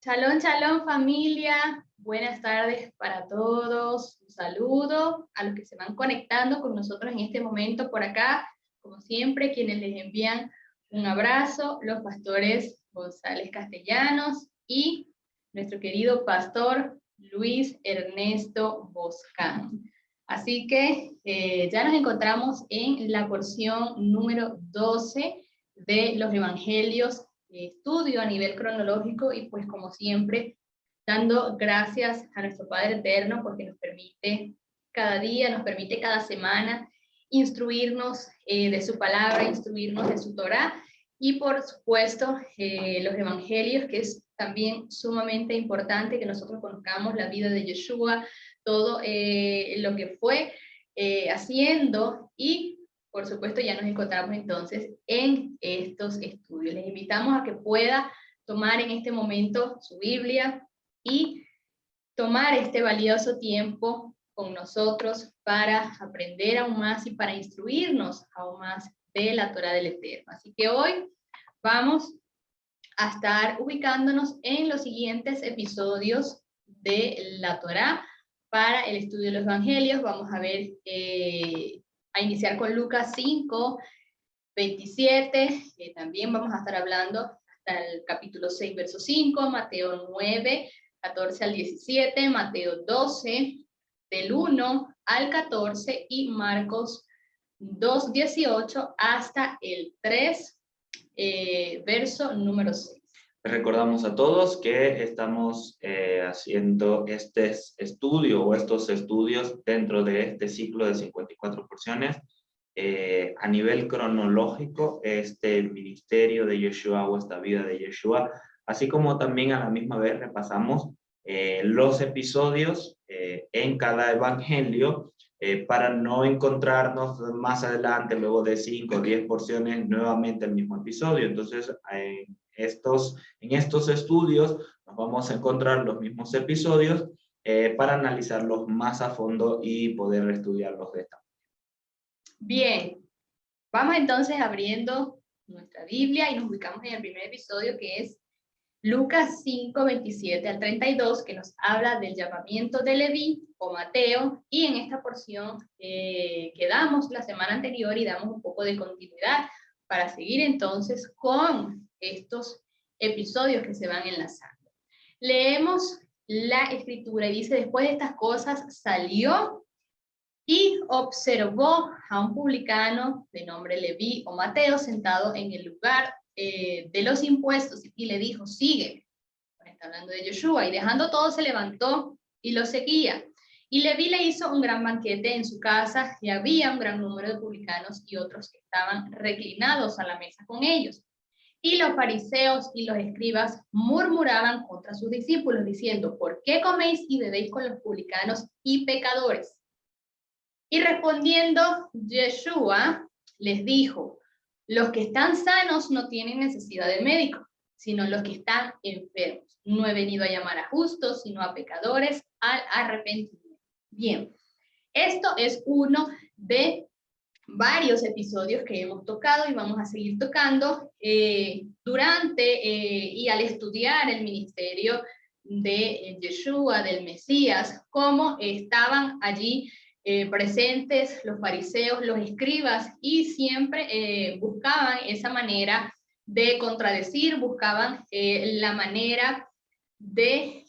Shalom, shalom familia, buenas tardes para todos, un saludo a los que se van conectando con nosotros en este momento por acá, como siempre quienes les envían un abrazo, los pastores González Castellanos y nuestro querido pastor Luis Ernesto Boscán. Así que ya nos encontramos en la porción número 12 de los evangelios, estudio a nivel cronológico, y pues como siempre dando gracias a nuestro Padre Eterno porque nos permite cada día, nos permite cada semana instruirnos de su palabra, instruirnos de su Torá, y por supuesto los evangelios, que es también sumamente importante que nosotros conozcamos la vida de Yeshua, todo lo que fue haciendo, y por supuesto ya nos encontramos entonces en estos estudios. Les invitamos a que pueda tomar en este momento su Biblia y tomar este valioso tiempo con nosotros para aprender aún más y para instruirnos aún más de la Torá del Eterno. Así que hoy vamos a estar ubicándonos en los siguientes episodios de la Torá para el estudio de los evangelios. Vamos a ver, a iniciar con Lucas 5, 27, también vamos a estar hablando hasta el capítulo 6, verso 5, Mateo 9, 14 al 17, Mateo 12, del 1 al 14, y Marcos 2, 18 hasta el 3, verso número 6. Recordamos a todos que estamos haciendo este estudio o estos estudios dentro de este ciclo de 54 porciones. A nivel cronológico, este ministerio de Yeshua o esta vida de Yeshua, así como también a la misma vez repasamos los episodios en cada evangelio, para no encontrarnos más adelante, luego de 5 o 10 porciones, nuevamente el mismo episodio. Entonces, en estos estudios nos vamos a encontrar los mismos episodios para analizarlos más a fondo y poder estudiarlos de esta manera. Bien, vamos entonces abriendo nuestra Biblia y nos ubicamos en el primer episodio, que es Lucas 5, 27 al 32, que nos habla del llamamiento de Leví o Mateo, y en esta porción quedamos la semana anterior y damos un poco de continuidad para seguir entonces con estos episodios que se van enlazando. Leemos la escritura y dice: después de estas cosas salió y observó a un publicano de nombre Leví o Mateo sentado en el lugar de los impuestos, y le dijo: sígueme. Está hablando de Yeshua, y dejando todo se levantó y lo seguía. Y Leví le hizo un gran banquete en su casa, y había un gran número de publicanos y otros que estaban reclinados a la mesa con ellos. Y los fariseos y los escribas murmuraban contra sus discípulos, diciendo: ¿por qué coméis y bebéis con los publicanos y pecadores? Y respondiendo Yeshua les dijo: los que están sanos no tienen necesidad de médico, sino los que están enfermos. No he venido a llamar a justos, sino a pecadores al arrepentimiento. Bien, esto es uno de varios episodios que hemos tocado y vamos a seguir tocando durante y al estudiar el ministerio de Yeshua, del Mesías, cómo estaban allí presentes los fariseos, los escribas, y siempre buscaban esa manera de contradecir, buscaban la manera de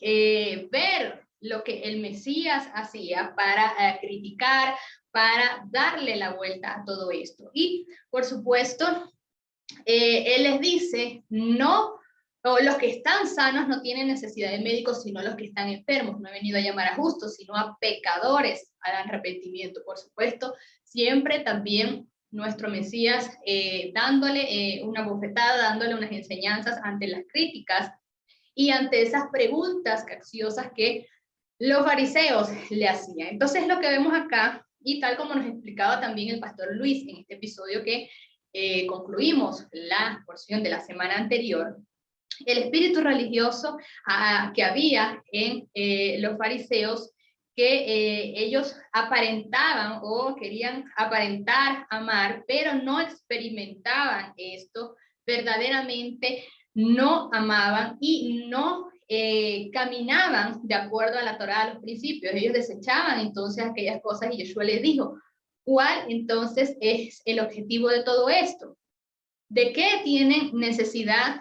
ver lo que el Mesías hacía para criticar, para darle la vuelta a todo esto. Y por supuesto, él les dice: no, o los que están sanos no tienen necesidad de médicos, sino los que están enfermos. No he venido a llamar a justos, sino a pecadores al arrepentimiento. Por supuesto, siempre también nuestro Mesías dándole una bofetada, dándole unas enseñanzas ante las críticas y ante esas preguntas capciosas que los fariseos le hacían. Entonces, lo que vemos acá, y tal como nos explicaba también el pastor Luis en este episodio que concluimos la porción de la semana anterior, el espíritu religioso que había en los fariseos, que ellos aparentaban o querían aparentar amar, pero no experimentaban esto verdaderamente, no amaban y no caminaban de acuerdo a la Torá, a los principios. Ellos desechaban entonces aquellas cosas y Yeshua les dijo, ¿cuál entonces es el objetivo de todo esto? ¿De qué tienen necesidad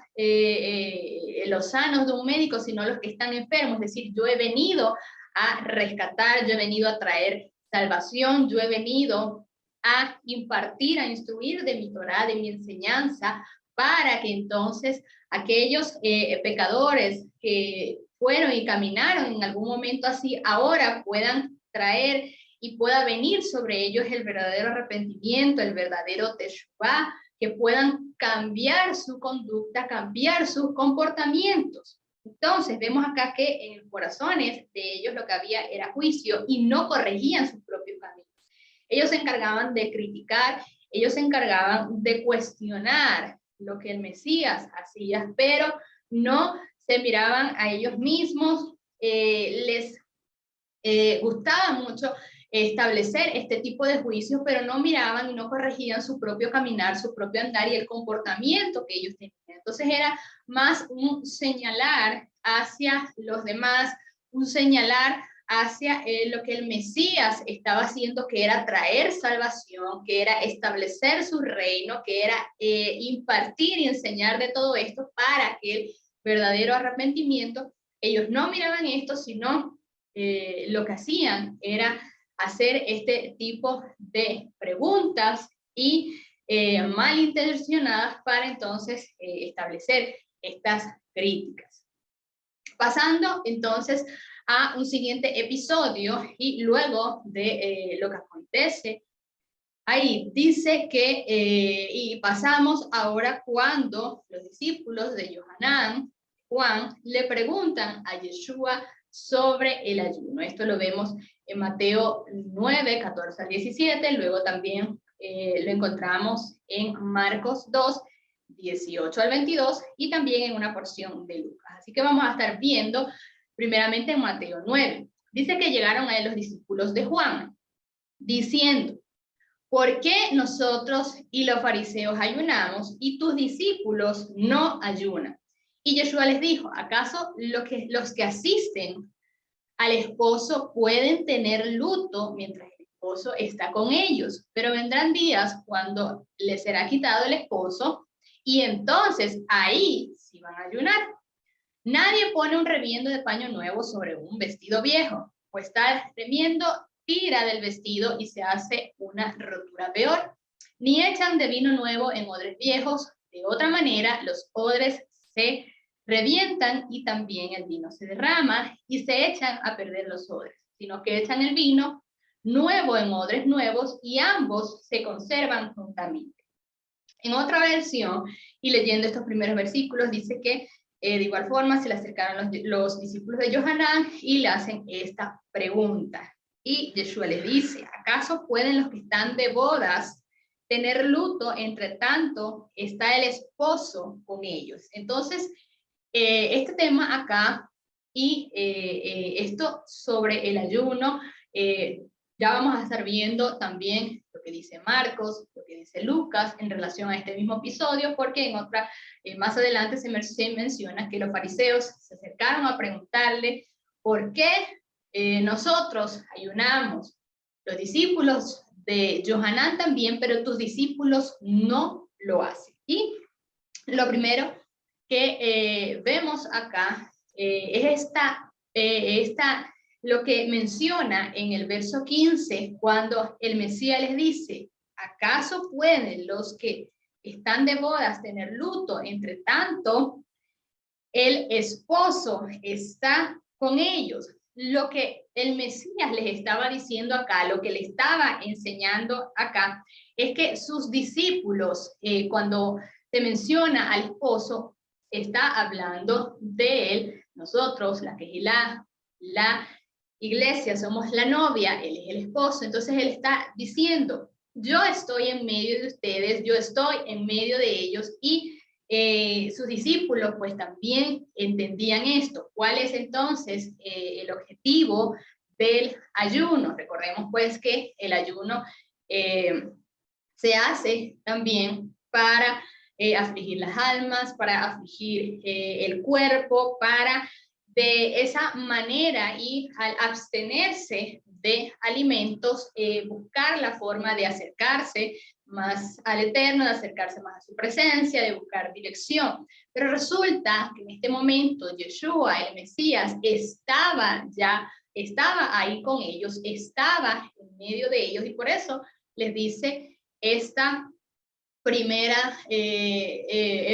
los sanos de un médico, sino los que están enfermos? Es decir, yo he venido a rescatar, yo he venido a traer salvación, yo he venido a impartir, a instruir de mi Torá, de mi enseñanza, para que entonces aquellos pecadores que fueron y caminaron en algún momento así, ahora puedan traer y pueda venir sobre ellos el verdadero arrepentimiento, el verdadero teshuvá, que puedan cambiar su conducta, cambiar sus comportamientos. Entonces vemos acá que en los corazones de ellos lo que había era juicio y no corregían sus propios caminos. Ellos se encargaban de criticar, ellos se encargaban de cuestionar lo que el Mesías hacía, pero no se miraban a ellos mismos, les gustaba mucho establecer este tipo de juicios, pero no miraban y no corregían su propio caminar, su propio andar y el comportamiento que ellos tenían. Entonces era más un señalar hacia los demás, un señalar hacia lo que el Mesías estaba haciendo, que era traer salvación, que era establecer su reino, que era impartir y enseñar de todo esto para que el verdadero arrepentimiento, ellos no miraban esto, sino lo que hacían era hacer este tipo de preguntas y malintencionadas para entonces establecer estas críticas. Pasando entonces a un siguiente episodio y luego de lo que acontece, ahí dice que, y pasamos ahora cuando los discípulos de Yohanan, Juan, le preguntan a Yeshua sobre el ayuno. Esto lo vemos en Mateo 9, 14 al 17, luego también lo encontramos en Marcos 2, 18 al 22 y también en una porción de Lucas. Así que vamos a estar viendo primeramente en Mateo 9. Dice que llegaron a él los discípulos de Juan, diciendo, ¿por qué nosotros y los fariseos ayunamos y tus discípulos no ayunan? Y Yeshua les dijo, ¿acaso los que asisten al esposo pueden tener luto mientras el esposo está con ellos? Pero vendrán días cuando les será quitado el esposo y entonces ahí sí van a ayunar. Nadie pone un remiendo de paño nuevo sobre un vestido viejo, pues tal remiendo tira del vestido y se hace una rotura peor. Ni echan de vino nuevo en odres viejos, de otra manera los odres se revientan y también el vino se derrama y se echan a perder los odres, sino que echan el vino nuevo en odres nuevos y ambos se conservan juntamente. En otra versión, y leyendo estos primeros versículos, dice que de igual forma se le acercaron los discípulos de Yohanan y le hacen esta pregunta. Y Yeshua les dice, ¿acaso pueden los que están de bodas tener luto entre tanto está el esposo con ellos? Entonces, este tema acá y esto sobre el ayuno, ya vamos a estar viendo también lo que dice Marcos, lo que dice Lucas en relación a este mismo episodio, porque en otra, más adelante se menciona que los fariseos se acercaron a preguntarle por qué nosotros ayunamos, los discípulos de Yohanan también, pero tus discípulos no lo hacen. Y lo primero que vemos acá es lo que menciona en el verso 15, cuando el Mesías les dice, ¿acaso pueden los que están de bodas tener luto? Entre tanto, el esposo está con ellos. Lo que el Mesías les estaba diciendo acá, lo que le estaba enseñando acá, es que sus discípulos, cuando se menciona al esposo, está hablando de él. Nosotros, la Kehilá, la iglesia, somos la novia, él es el esposo. Entonces él está diciendo, yo estoy en medio de ustedes, yo estoy en medio de ellos, y sus discípulos pues también entendían esto. ¿Cuál es entonces el objetivo del ayuno? Recordemos pues que el ayuno se hace también para afligir las almas, para afligir el cuerpo, para de esa manera y al abstenerse de alimentos, buscar la forma de acercarse más al Eterno, de acercarse más a su presencia, de buscar dirección. Pero resulta que en este momento Yeshua, el Mesías, estaba ahí con ellos, estaba en medio de ellos, y por eso les dice esta primera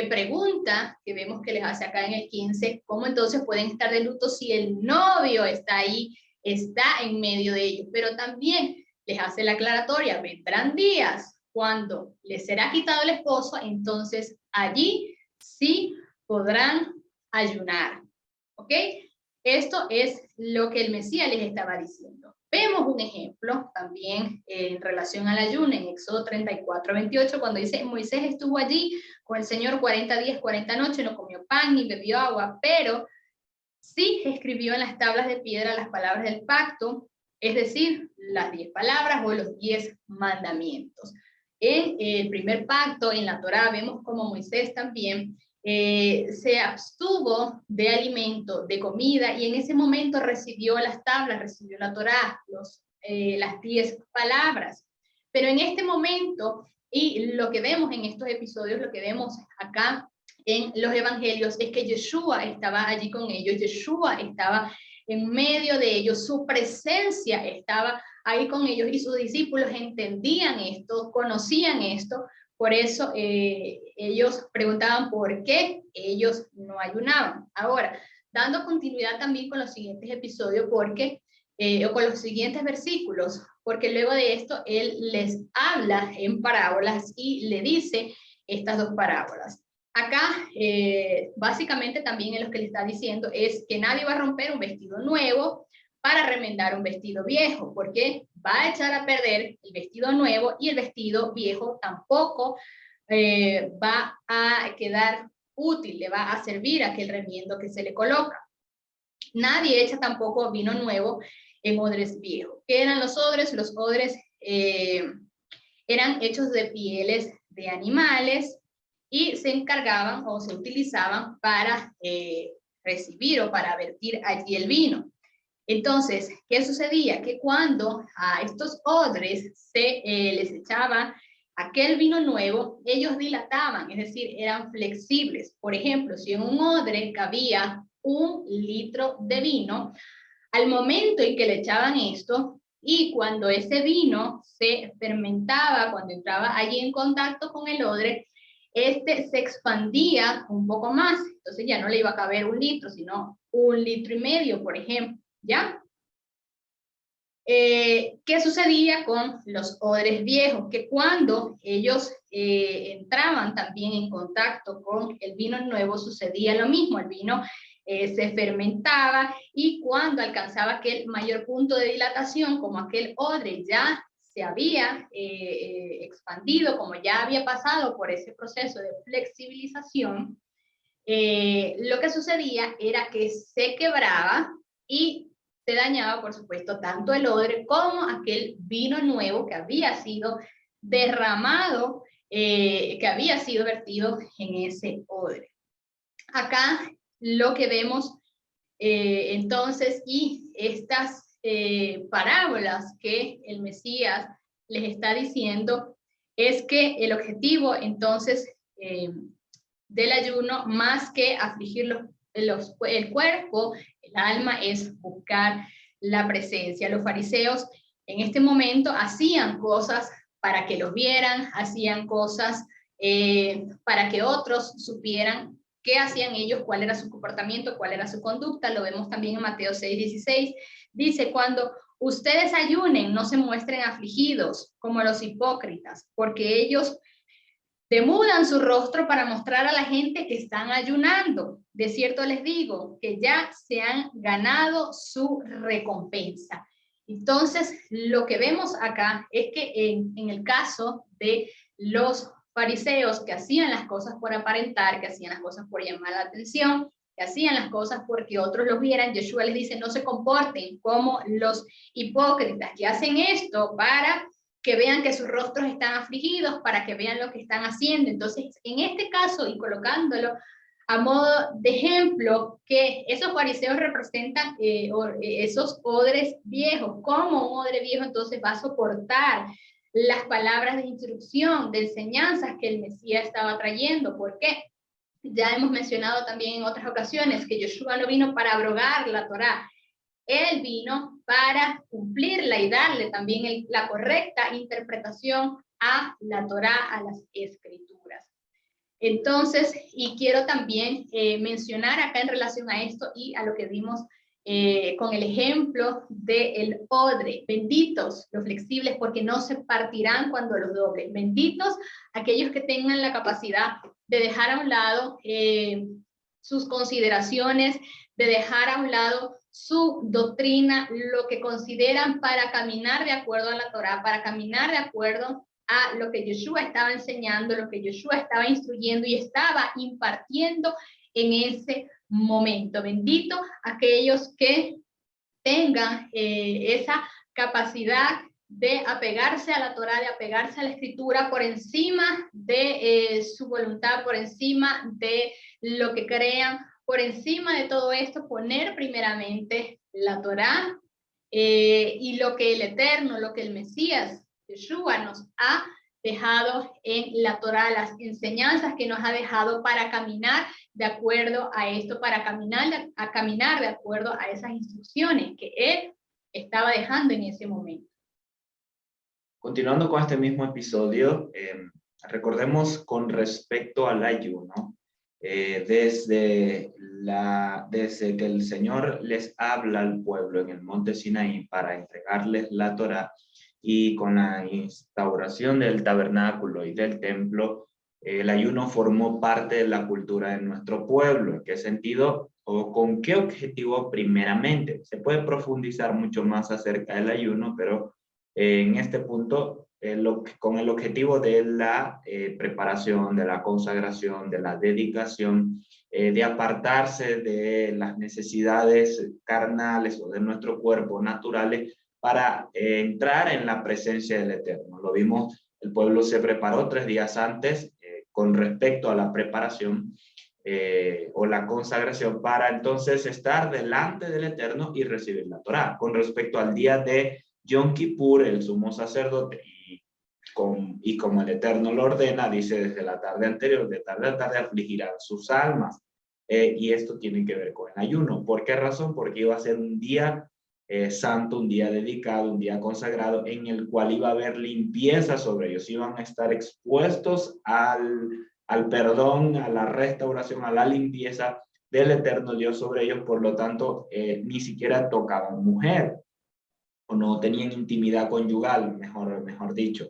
pregunta que vemos que les hace acá en el 15, ¿cómo entonces pueden estar de luto si el novio está ahí, está en medio de ellos? Pero también les hace la aclaratoria, vendrán días cuando les será quitado el esposo, entonces allí sí podrán ayunar, ¿ok? Esto es lo que el Mesías les estaba diciendo. Vemos un ejemplo también en relación al ayuno en Éxodo 34:28, cuando dice, Moisés estuvo allí con el Señor 40 días, 40 noches, no comió pan ni bebió agua, pero sí escribió en las tablas de piedra las palabras del pacto, es decir, las 10 palabras o los 10 mandamientos. En el primer pacto, en la Torá, vemos como Moisés también se abstuvo de alimento, de comida, y en ese momento recibió las tablas, recibió la Torá, las 10 palabras. Pero en este momento, y lo que vemos en estos episodios, lo que vemos acá en los evangelios, es que Yeshua estaba allí con ellos, Yeshua estaba en medio de ellos, su presencia estaba ahí con ellos, y sus discípulos entendían esto, conocían esto. Por eso ellos preguntaban por qué ellos no ayunaban. Ahora, dando continuidad también con los siguientes episodios, o con los siguientes versículos, porque luego de esto él les habla en parábolas y le dice estas dos parábolas. Acá, básicamente también en lo que le está diciendo es que nadie va a romper un vestido nuevo para remendar un vestido viejo, porque va a echar a perder el vestido nuevo y el vestido viejo tampoco va a quedar útil, le va a servir aquel remiendo que se le coloca. Nadie echa tampoco vino nuevo en odres viejos. ¿Qué eran los odres? Los odres eran hechos de pieles de animales y se encargaban o se utilizaban para recibir o para vertir allí el vino. Entonces, ¿qué sucedía? Que cuando a estos odres se les echaba aquel vino nuevo, ellos dilataban, es decir, eran flexibles. Por ejemplo, si en un odre cabía 1 litro de vino, al momento en que le echaban esto, y cuando ese vino se fermentaba, cuando entraba allí en contacto con el odre, este se expandía un poco más, entonces ya no le iba a caber 1 litro, sino 1,5 litros, por ejemplo. ¿Ya? ¿Qué sucedía con los odres viejos? Que cuando ellos entraban también en contacto con el vino nuevo, sucedía lo mismo. El vino se fermentaba, y cuando alcanzaba aquel mayor punto de dilatación, como aquel odre ya se había expandido, como ya había pasado por ese proceso de flexibilización, lo que sucedía era que se quebraba y se dañaba, por supuesto, tanto el odre como aquel vino nuevo que había sido derramado, que había sido vertido en ese odre. Acá lo que vemos entonces, y estas parábolas que el Mesías les está diciendo, es que el objetivo entonces del ayuno, más que afligir el cuerpo, el alma, es buscar la presencia. Los fariseos en este momento hacían cosas para que los vieran, hacían cosas para que otros supieran qué hacían ellos, cuál era su comportamiento, cuál era su conducta. Lo vemos también en Mateo 6:16. Dice, cuando ustedes ayunen, no se muestren afligidos como los hipócritas, porque ellos demudan su rostro para mostrar a la gente que están ayunando. De cierto les digo que ya se han ganado su recompensa. Entonces, lo que vemos acá es que en el caso de los fariseos, que hacían las cosas por aparentar, que hacían las cosas por llamar la atención, que hacían las cosas porque otros los vieran, Yeshua les dice, no se comporten como los hipócritas, que hacen esto para que vean que sus rostros están afligidos, para que vean lo que están haciendo. Entonces, en este caso, y colocándolo A modo de ejemplo, que esos fariseos representan esos odres viejos. ¿Cómo un odre viejo entonces va a soportar las palabras de instrucción, de enseñanzas que el Mesías estaba trayendo? ¿Por qué? Ya hemos mencionado también en otras ocasiones que Yeshua no vino para abrogar la Torá. Él vino para cumplirla y darle también la correcta interpretación a la Torá, a las Escrituras. Entonces, y quiero también mencionar acá en relación a esto y a lo que vimos con el ejemplo del odre. Benditos los flexibles, porque no se partirán cuando los doblen. Benditos aquellos que tengan la capacidad de dejar a un lado sus consideraciones, de dejar a un lado su doctrina, lo que consideran, para caminar de acuerdo a la Torá, para caminar de acuerdo a lo que Yeshua estaba enseñando, lo que Yeshua estaba instruyendo y estaba impartiendo en ese momento. Bendito aquellos que tengan esa capacidad de apegarse a la Torá, de apegarse a la Escritura por encima de su voluntad, por encima de lo que crean, por encima de todo esto, poner primeramente la Torá y lo que el Eterno, lo que el Mesías, Yeshua, nos ha dejado en la Torá, las enseñanzas que nos ha dejado para caminar de acuerdo a esto, para caminar de acuerdo a esas instrucciones que él estaba dejando en ese momento. Continuando con este mismo episodio, recordemos con respecto al ayuno, desde que el Señor les habla al pueblo en el monte Sinaí para entregarles la Torá, y con la instauración del tabernáculo y del templo, el ayuno formó parte de la cultura de nuestro pueblo. ¿En qué sentido o con qué objetivo? Primeramente, se puede profundizar mucho más acerca del ayuno, pero en este punto, con el objetivo de la preparación, de la consagración, de la dedicación, de apartarse de las necesidades carnales o de nuestro cuerpo naturales para entrar en la presencia del Eterno. Lo vimos, el pueblo se preparó 3 días antes con respecto a la preparación o la consagración para entonces estar delante del Eterno y recibir la Torá. Con respecto al día de Yom Kippur, el sumo sacerdote, y como el Eterno lo ordena, dice, desde la tarde anterior, de tarde a tarde, afligirán sus almas. Y esto tiene que ver con el ayuno. ¿Por qué razón? Porque iba a ser un día santo, un día dedicado, un día consagrado, en el cual iba a haber limpieza sobre ellos. Iban a estar expuestos al perdón, a la restauración, a la limpieza del Eterno Dios sobre ellos. Por lo tanto, ni siquiera tocaban mujer, o no tenían intimidad conyugal, mejor dicho.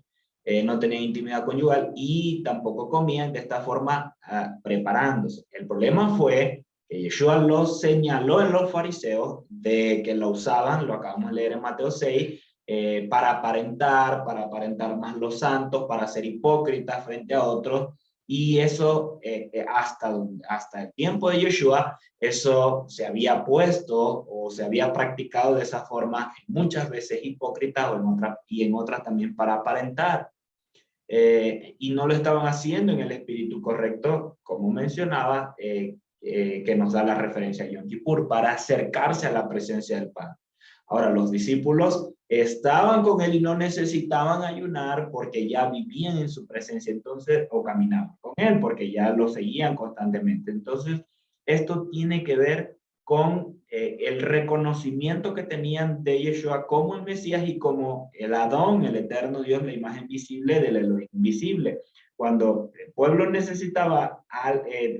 No tenían intimidad conyugal y tampoco comían de esta forma preparándose. El problema fue que Yeshua los señaló en los fariseos de que lo usaban, lo acabamos de leer en Mateo 6, para aparentar más los santos, para ser hipócritas frente a otros. Y eso, hasta el tiempo de Yeshua, eso se había puesto o se había practicado de esa forma, muchas veces hipócrita, y en otras también para aparentar. Y no lo estaban haciendo en el espíritu correcto, como mencionaba, que nos da la referencia a Yom Kippur, para acercarse a la presencia del Padre. Ahora, los discípulos estaban con él y no necesitaban ayunar porque ya vivían en su presencia, entonces, o caminaban con él porque ya lo seguían constantemente. Entonces, esto tiene que ver con el reconocimiento que tenían de Yeshua como el Mesías y como el Adón, el eterno Dios, la imagen visible del Elohim invisible. Cuando el pueblo necesitaba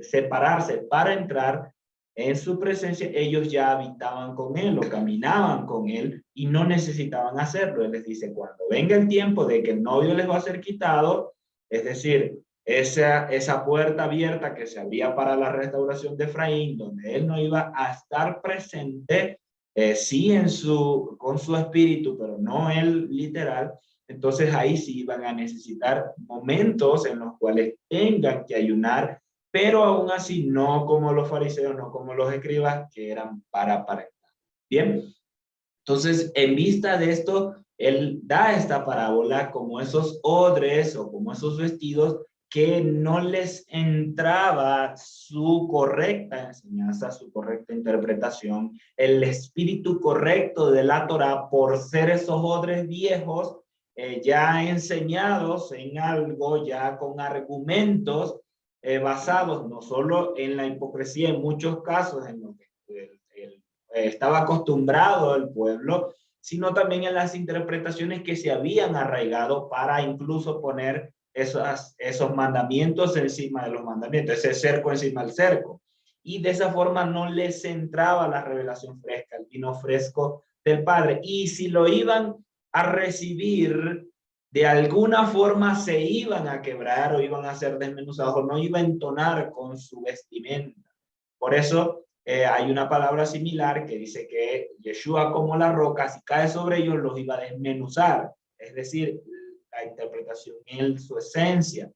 separarse para entrar en su presencia, ellos ya habitaban con él o caminaban con él y no necesitaban hacerlo. Él les dice, cuando venga el tiempo de que el novio les va a ser quitado, es decir, esa puerta abierta que se abría para la restauración de Efraín, donde él no iba a estar presente, sí con su espíritu, pero no él literal. Entonces ahí sí iban a necesitar momentos en los cuales tengan que ayunar, pero aún así no como los fariseos, no como los escribas, que eran para aparentar. Bien, entonces en vista de esto, él da esta parábola como esos odres o como esos vestidos que no les entraba su correcta enseñanza, su correcta interpretación, el espíritu correcto de la Torá, por ser esos odres viejos ya enseñados en algo, ya con argumentos basados no solo en la hipocresía, en muchos casos en lo que estaba acostumbrado el pueblo, sino también en las interpretaciones que se habían arraigado para incluso poner esos mandamientos encima de los mandamientos, ese cerco encima del cerco. Y de esa forma no les entraba la revelación fresca, el vino fresco del Padre. Y si lo iban a recibir, de alguna forma se iban a quebrar o iban a ser desmenuzados, o no iba a entonar con su vestimenta. Por eso hay una palabra similar que dice que Yeshua, como la roca, si cae sobre ellos, los iba a desmenuzar. Es decir, la interpretación en su esencia.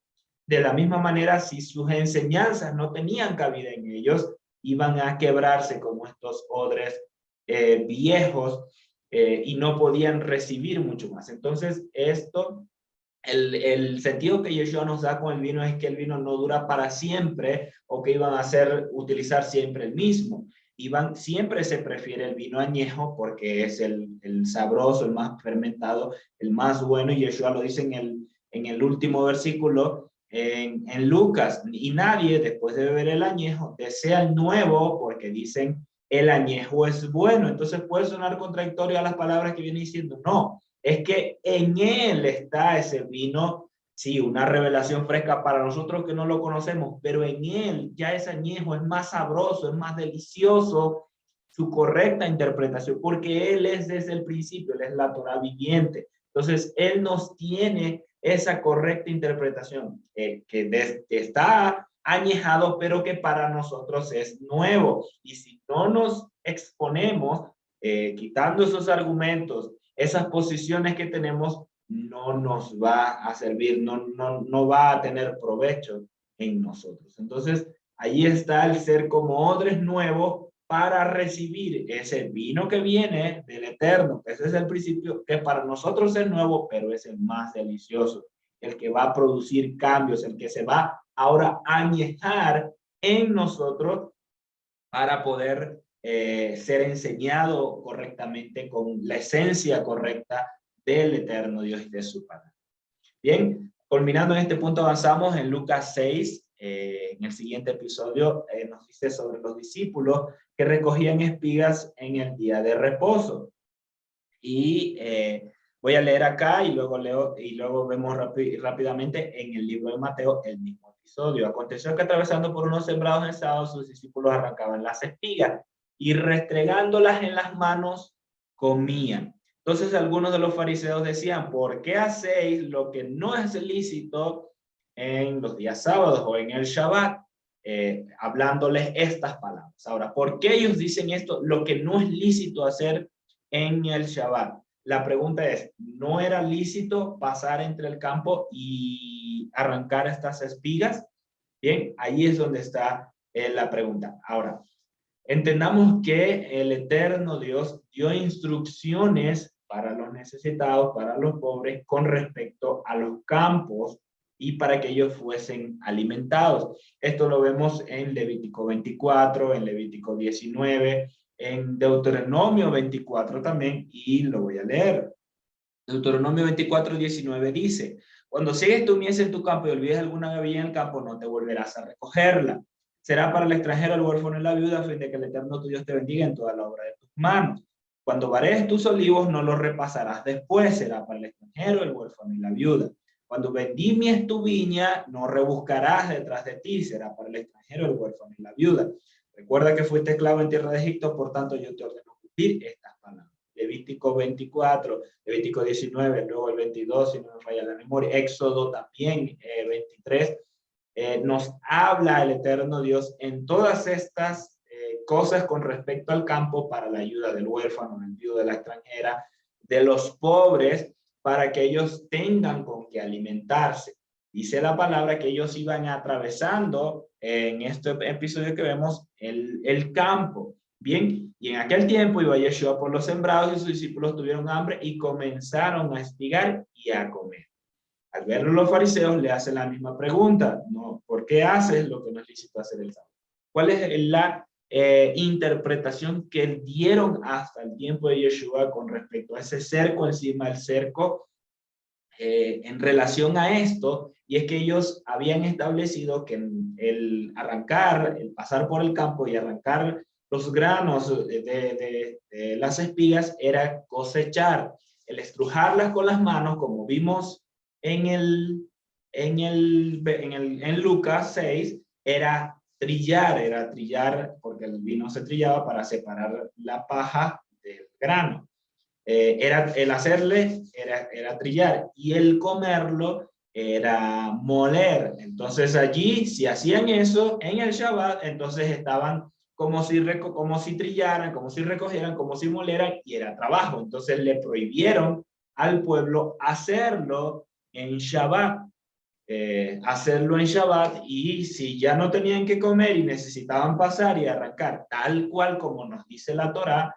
De la misma manera, si sus enseñanzas no tenían cabida en ellos, iban a quebrarse como estos odres viejos y no podían recibir mucho más. Entonces, el sentido que Yeshua nos da con el vino es que el vino no dura para siempre o que iban a utilizar siempre el mismo. Siempre se prefiere el vino añejo porque es el sabroso, el más fermentado, el más bueno, y Yeshua lo dice en el último versículo en Lucas, y nadie después de beber el añejo desea el nuevo porque dicen el añejo es bueno. Entonces puede sonar contradictorio a las palabras que viene diciendo, no, es que en él está ese vino, sí, una revelación fresca para nosotros que no lo conocemos, pero en él ya ese añejo es más sabroso, es más delicioso, su correcta interpretación, porque él es desde el principio, él es la Torá viviente. Entonces, él nos tiene esa correcta interpretación, que está añejado, pero que para nosotros es nuevo. Y si no nos exponemos, quitando esos argumentos, esas posiciones que tenemos, no nos va a servir, no va a tener provecho en nosotros. Entonces, ahí está el ser como odres nuevos para recibir ese vino que viene del Eterno. Ese es el principio, que para nosotros es nuevo, pero es el más delicioso, el que va a producir cambios, el que se va ahora a añejar en nosotros para poder ser enseñado correctamente con la esencia correcta del eterno Dios y de su palabra. Bien, culminando en este punto avanzamos en Lucas 6. En el siguiente episodio nos dice sobre los discípulos que recogían espigas en el día de reposo. Y voy a leer acá y luego vemos rápidamente en el libro de Mateo el mismo episodio. Aconteció que atravesando por unos sembrados ensados, sus discípulos arrancaban las espigas y restregándolas en las manos comían. Entonces algunos de los fariseos decían, ¿por qué hacéis lo que no es lícito en los días sábados o en el Shabbat? Hablándoles estas palabras. Ahora, ¿por qué ellos dicen esto? Lo que no es lícito hacer en el Shabbat. La pregunta es, ¿no era lícito pasar entre el campo y arrancar estas espigas? Bien, ahí es donde está la pregunta. Ahora, entendamos que el eterno Dios dio instrucciones para los necesitados, para los pobres, con respecto a los campos y para que ellos fuesen alimentados. Esto lo vemos en Levítico 24, en Levítico 19, en Deuteronomio 24 también, y lo voy a leer. Deuteronomio 24, 19 dice, cuando sigues tu mies en tu campo y olvides alguna gavilla en el campo, no te volverás a recogerla. Será para el extranjero, el huérfano y la viuda, a fin de que el eterno tu Dios te bendiga en toda la obra de tus manos. Cuando varees tus olivos, no los repasarás después. Será para el extranjero, el huérfano y la viuda. Cuando vendimies tu viña, no rebuscarás detrás de ti. Será para el extranjero, el huérfano y la viuda. Recuerda que fuiste esclavo en tierra de Egipto, por tanto yo te ordeno cumplir estas palabras. Levítico 24, Levítico 19, luego el 22, si no me falla la memoria, Éxodo también 23, nos habla el eterno Dios en todas estas cosas con respecto al campo para la ayuda del huérfano, del viudo, de la extranjera, de los pobres, para que ellos tengan con qué alimentarse. Dice la palabra que ellos iban atravesando en este episodio que vemos el campo. Bien, y en aquel tiempo iba Yeshua por los sembrados y sus discípulos tuvieron hambre y comenzaron a espigar y a comer. Al verlo los fariseos le hacen la misma pregunta, ¿no? ¿Por qué haces lo que no es lícito hacer el sábado? ¿Cuál es la interpretación que dieron hasta el tiempo de Yeshua con respecto a ese cerco encima del cerco en relación a esto? Y es que ellos habían establecido que el arrancar, el pasar por el campo y arrancar los granos de las espigas era cosechar. El estrujarlas con las manos, como vimos en Lucas 6, era trillar, porque el vino se trillaba para separar la paja del grano. Era el hacerle, era trillar, y el comerlo era moler. Entonces allí, si hacían eso en el Shabbat, entonces estaban como si trillaran, como si recogieran, como si moleran, y era trabajo. Entonces le prohibieron al pueblo hacerlo en Shabbat. Hacerlo en Shabbat, y si ya no tenían que comer y necesitaban pasar y arrancar tal cual como nos dice la Torá,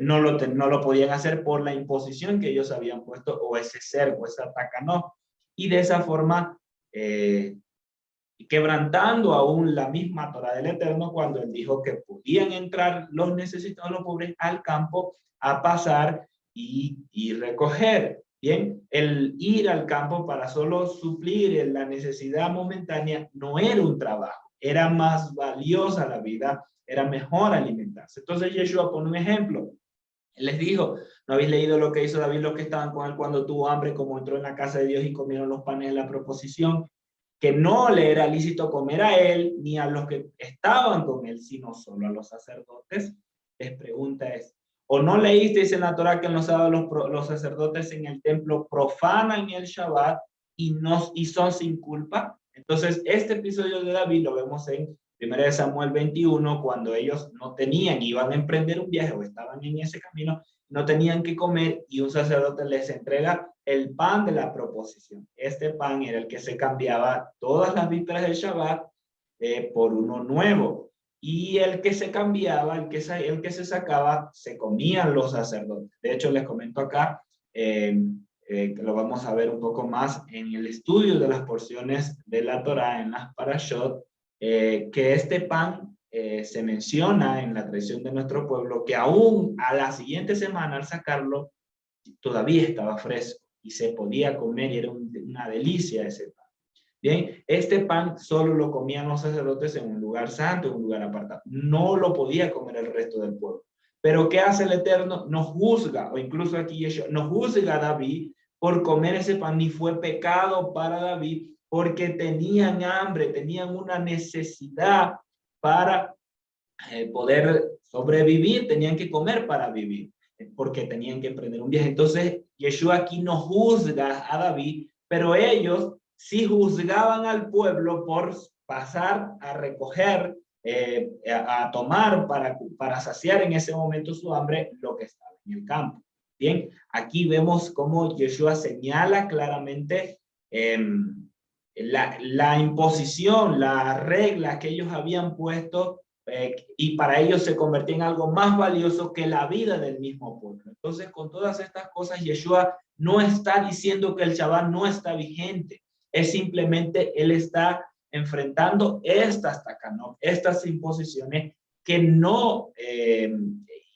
no lo podían hacer por la imposición que ellos habían puesto, o ese cerco, esa tacanó, y de esa forma quebrantando aún la misma Torá del Eterno, cuando él dijo que podían entrar los necesitados, los pobres, al campo a pasar y recoger. Bien, el ir al campo para solo suplir la necesidad momentánea no era un trabajo, era más valiosa la vida, era mejor alimentarse. Entonces Yeshua pone un ejemplo. Él les dijo, ¿no habéis leído lo que hizo David, los que estaban con él cuando tuvo hambre, como entró en la casa de Dios y comieron los panes de la proposición? Que no le era lícito comer a él ni a los que estaban con él, sino solo a los sacerdotes. Les pregunta es, ¿o no leísteis en la Torá que en los sábados los sacerdotes en el templo profanan el Shabbat y son sin culpa? Entonces, este episodio de David lo vemos en 1 Samuel 21, cuando ellos no tenían, iban a emprender un viaje o estaban en ese camino, no tenían que comer, y un sacerdote les entrega el pan de la proposición. Este pan era el que se cambiaba todas las vísperas del Shabbat por uno nuevo. Y el que se cambiaba, el que se sacaba, se comían los sacerdotes. De hecho, les comento acá, que lo vamos a ver un poco más en el estudio de las porciones de la Torá, en las Parashot, que este pan se menciona en la tradición de nuestro pueblo, que aún a la siguiente semana al sacarlo, todavía estaba fresco y se podía comer, y era una delicia ese pan. Bien, este pan solo lo comían los sacerdotes en un lugar santo, en un lugar apartado. No lo podía comer el resto del pueblo. Pero ¿qué hace el Eterno? Nos juzga, o incluso aquí Yeshua, nos juzga a David por comer ese pan, ni fue pecado para David, porque tenían hambre, tenían una necesidad para poder sobrevivir, tenían que comer para vivir, porque tenían que emprender un viaje. Entonces, Yeshua aquí no juzga a David, pero ellos sí juzgaban al pueblo por pasar a recoger, a tomar para saciar en ese momento su hambre lo que estaba en el campo. Bien, aquí vemos cómo Yeshua señala claramente la imposición, la regla que ellos habían puesto, y para ellos se convertía en algo más valioso que la vida del mismo pueblo. Entonces, con todas estas cosas, Yeshua no está diciendo que el Shabbat no está vigente, es simplemente él está enfrentando estas takanot, estas imposiciones que no,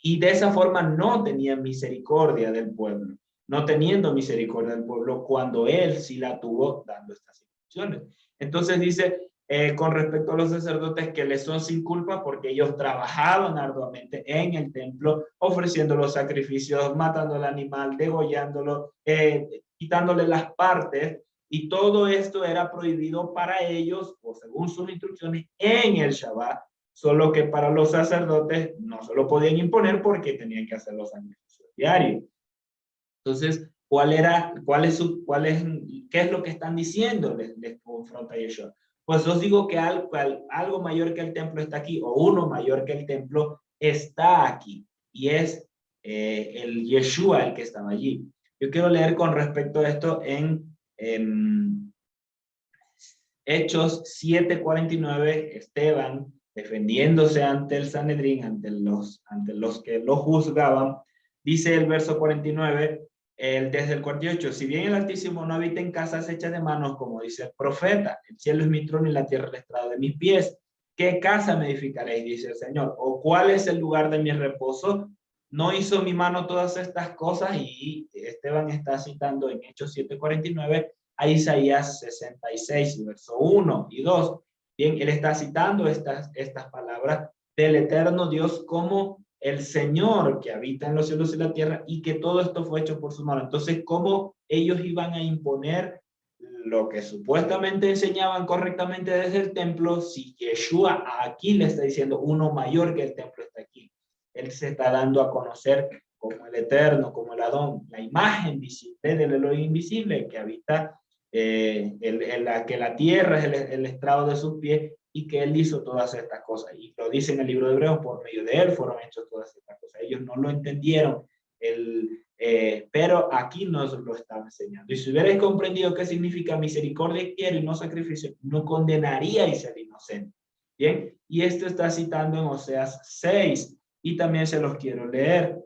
y de esa forma no tenían misericordia del pueblo, no teniendo misericordia del pueblo cuando él sí la tuvo dando estas imposiciones. Entonces dice, con respecto a los sacerdotes, que les son sin culpa porque ellos trabajaban arduamente en el templo, ofreciendo los sacrificios, matando al animal, degollándolo, quitándole las partes, y todo esto era prohibido para ellos, o según sus instrucciones, en el Shabbat, solo que para los sacerdotes no se lo podían imponer porque tenían que hacer los sacrificios diarios. Entonces, ¿qué es lo que están diciendo? Les confronta Yeshua. Pues os digo que algo mayor que el templo está aquí, o uno mayor que el templo está aquí, y es el Yeshua el que estaba allí. Yo quiero leer con respecto a esto en Hechos 7:49, Esteban, defendiéndose ante el Sanedrín, ante los que lo juzgaban, dice el verso 49, desde el 48, si bien el Altísimo no habita en casas hechas de manos, como dice el profeta, el cielo es mi trono y la tierra el estrado de mis pies. ¿Qué casa me edificaréis? Dice el Señor. ¿O cuál es el lugar de mi reposo? ¿No hizo mi mano todas estas cosas? Y Esteban está citando en Hechos 7:49 a Isaías 66, verso 1 y 2. Bien, él está citando estas palabras del eterno Dios como el Señor que habita en los cielos y la tierra, y que todo esto fue hecho por su mano. Entonces, ¿cómo ellos iban a imponer lo que supuestamente enseñaban correctamente desde el templo si Yeshua aquí le está diciendo uno mayor que el templo está aquí? Él se está dando a conocer como el Eterno, como el Adón, la imagen visible del Elohim invisible que habita que la tierra es el estrado de sus pies, y que él hizo todas estas cosas. Y lo dice en el libro de Hebreos, por medio de él fueron hechas todas estas cosas. Ellos no lo entendieron, pero aquí nos lo estaba enseñando. Y si hubierais comprendido qué significa misericordia quiero y no sacrificio, no condenaríais al inocente. Bien, y esto está citando en Oseas 6, y también se los quiero leer.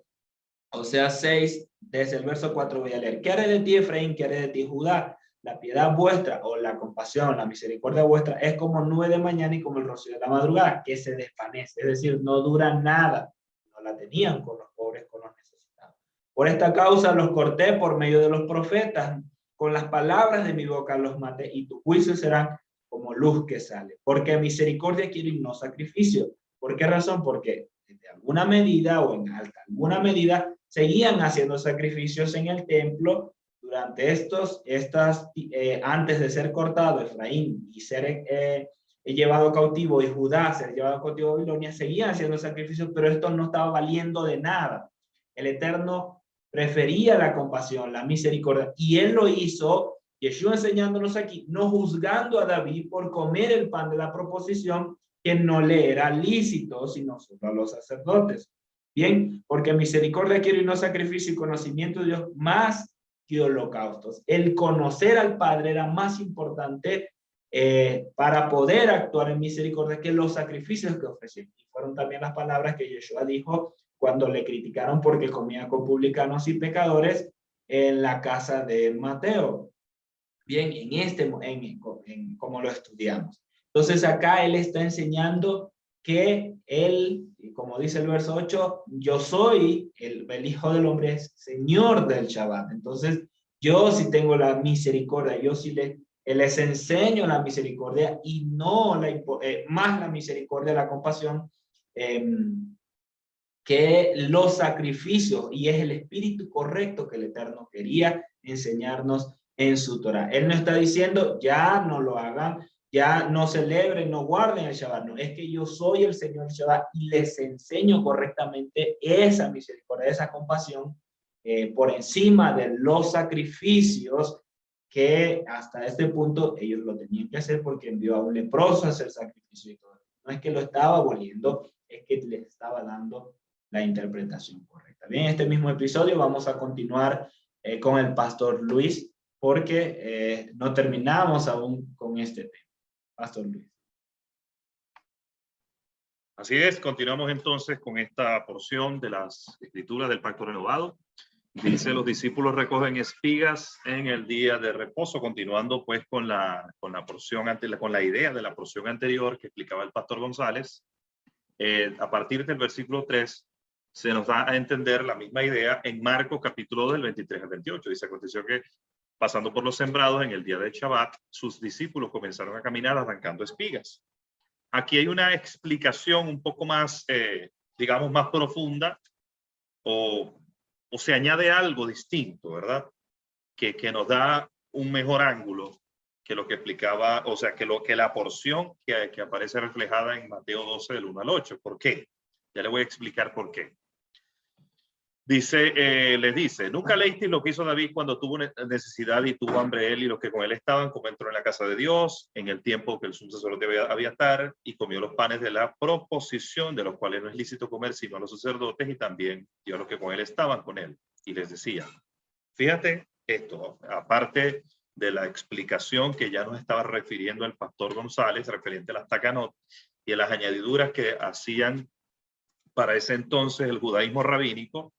Oseas 6, desde el verso 4 voy a leer. ¿Qué haré de ti, Efraín? ¿Qué haré de ti, Judá? La piedad vuestra, o la compasión, la misericordia vuestra, es como nube de mañana y como el rocío de la madrugada, que se desvanece, es decir, no dura nada. No la tenían con los pobres, con los necesitados. Por esta causa los corté por medio de los profetas, con las palabras de mi boca los maté, y tus juicios serán como luz que sale. Porque misericordia quiero y no sacrificio. ¿Por qué razón? Porque de alguna medida o en alguna medida seguían haciendo sacrificios en el templo durante antes de ser cortado Efraín y ser llevado cautivo, y Judá ser llevado cautivo a Babilonia, seguían haciendo sacrificios, pero esto no estaba valiendo de nada. El Eterno prefería la compasión, la misericordia, y él lo hizo, Yeshua enseñándonos aquí, no juzgando a David por comer el pan de la proposición, que no le era lícito, sino solo a los sacerdotes. Bien, porque misericordia quiero y no sacrificio, y conocimiento de Dios más que holocaustos. El conocer al Padre era más importante para poder actuar en misericordia que los sacrificios que ofrecían. Y fueron también las palabras que Yeshua dijo cuando le criticaron porque comía con publicanos y pecadores en la casa de Mateo. Bien, como lo estudiamos. Entonces acá él está enseñando que él, como dice el verso 8, yo soy el Hijo del Hombre, es Señor del Shabbat. Entonces yo sí tengo la misericordia, yo sí les enseño la misericordia, y no más la misericordia, la compasión, que los sacrificios, y es el espíritu correcto que el Eterno quería enseñarnos en su Torah. Él no está diciendo ya no lo hagan, ya no celebren, no guarden el Shabbat. No, es que yo soy el Señor Shabbat y les enseño correctamente esa misericordia, esa compasión, por encima de los sacrificios que hasta este punto ellos lo tenían que hacer, porque envió a un leproso a hacer sacrificio y todo. No es que lo estaba aboliendo, es que les estaba dando la interpretación correcta. Bien, en este mismo episodio vamos a continuar con el pastor Luis, porque no terminamos aún con este tema. Pastor Luis. Así es, continuamos entonces con esta porción de las escrituras del pacto renovado. Dice, los discípulos recogen espigas en el día de reposo, continuando pues con la porción con la idea de la porción anterior que explicaba el pastor González. A partir del versículo 3 se nos da a entender la misma idea en Marcos capítulo 2 del 23 al 28. Dice, aconteció que pasando por los sembrados en el día de Shabbat, sus discípulos comenzaron a caminar arrancando espigas. Aquí hay una explicación un poco más, digamos, más profunda, o se añade algo distinto, ¿verdad? Que nos da un mejor ángulo que lo que explicaba, o sea, que la porción que aparece reflejada en Mateo 12 del 1 al 8. ¿Por qué? Ya le voy a explicar por qué. Dice, les dice, nunca leísteis lo que hizo David cuando tuvo necesidad y tuvo hambre él y los que con él estaban, como entró en la casa de Dios en el tiempo que el sumo sacerdote Abiatar, y comió los panes de la proposición, de los cuales no es lícito comer sino a los sacerdotes, y también dio a los que con él estaban con él. Y les decía, fíjate esto, aparte de la explicación que ya nos estaba refiriendo el pastor González referente a las takanot y a las añadiduras que hacían para ese entonces el judaísmo rabínico,